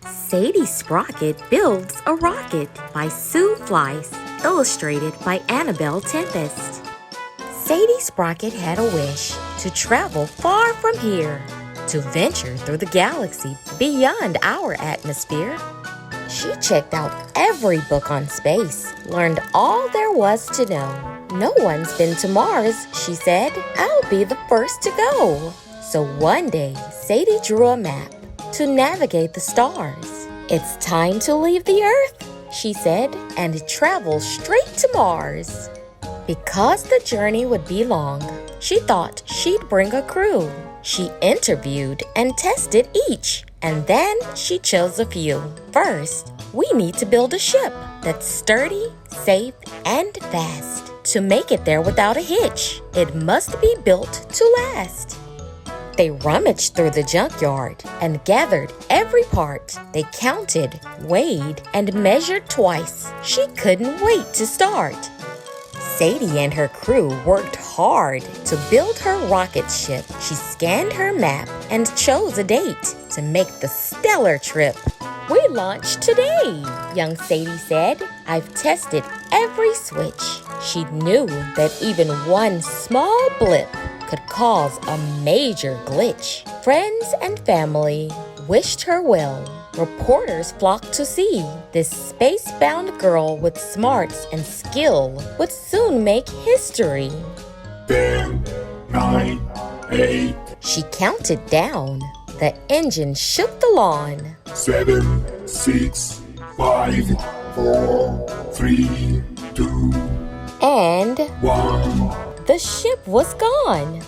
Sadie Sprocket Builds a Rocket by Sue Fleiss, illustrated by Annabelle Tempest. Sadie Sprocket had a wish to travel far from here, to venture through the galaxy beyond our atmosphere. She checked out every book on space, learned all there was to know. No one's been to Mars, she said. I'll be the first to go. So one day, Sadie drew a map to navigate the stars. It's time to leave the Earth, she said, and travel straight to Mars. Because the journey would be long, she thought she'd bring a crew. She interviewed and tested each, and then she chose a few. First, we need to build a ship that's sturdy, safe, and fast. To make it there without a hitch, it must be built to last. They rummaged through the junkyard and gathered every part. They counted, weighed, and measured twice. She couldn't wait to start. Sadie and her crew worked hard to build her rocket ship. She scanned her map and chose a date to make the stellar trip. We launch today, young Sadie said. I've tested every switch. She knew that even one small blip could cause a major glitch. Friends and family wished her well. Reporters flocked to see. This space-bound girl with smarts and skill would soon make history. 10, 9, 8. She counted down. The engine shook the lawn. 7, 6, 5, 4, 3, 2, And 1. the ship was gone.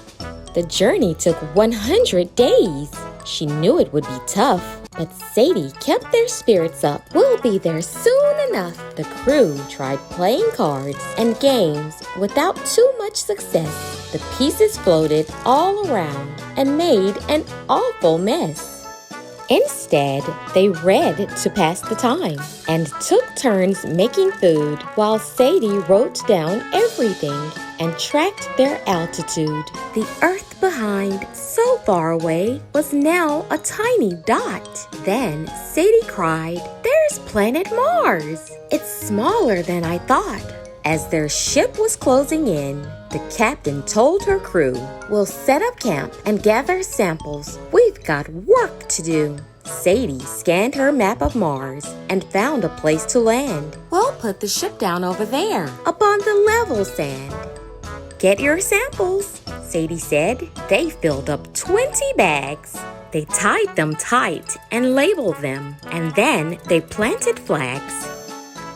The journey took 100 days. She knew it would be tough, but Sadie kept their spirits up. We'll be there soon enough. The crew tried playing cards and games without too much success. The pieces floated all around and made an awful mess. Instead, they read to pass the time and took turns making food while Sadie wrote down everything and tracked their altitude. The Earth behind, so far away, was now a tiny dot. Then Sadie cried, "There's planet Mars! It's smaller than I thought." As their ship was closing in, the captain told her crew, "We'll set up camp and gather samples. We've got work to do." Sadie scanned her map of Mars and found a place to land. "We'll put the ship down over there, up on the level sand." "Get your samples," Sadie said. They filled up 20 bags. They tied them tight and labeled them, and then they planted flags.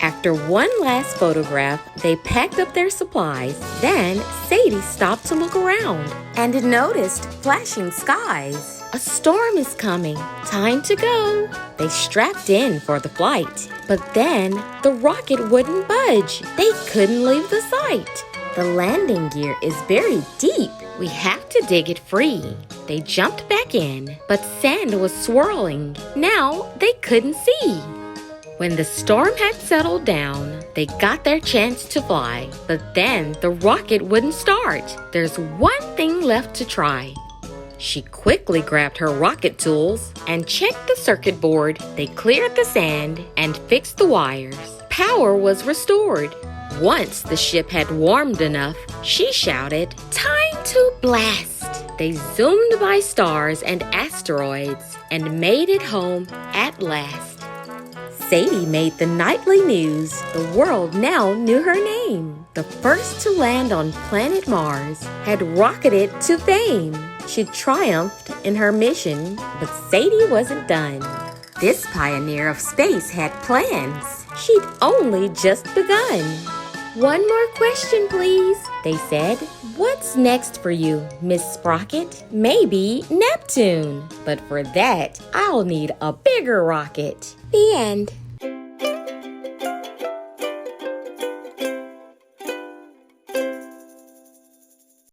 After one last photograph, they packed up their supplies. Then Sadie stopped to look around and noticed flashing skies. "A storm is coming. Time to go." They strapped in for the flight, but then the rocket wouldn't budge. They couldn't leave the site. "The landing gear is very deep. We have to dig it free." They jumped back in, but sand was swirling. Now they couldn't see. When the storm had settled down, they got their chance to fly, but then the rocket wouldn't start. There's one thing left to try. She quickly grabbed her rocket tools and checked the circuit board. They cleared the sand and fixed the wires. Power was restored. Once the ship had warmed enough, she shouted, "Time to blast!" They zoomed by stars and asteroids and made it home at last. Sadie made the nightly news. The world now knew her name. The first to land on planet Mars had rocketed to fame. She triumphed in her mission, but Sadie wasn't done. This pioneer of space had plans. She'd only just begun. "One more question, please," they said. "What's next for you, Miss Sprocket?" "Maybe Neptune, but for that, I'll need a bigger rocket." The end.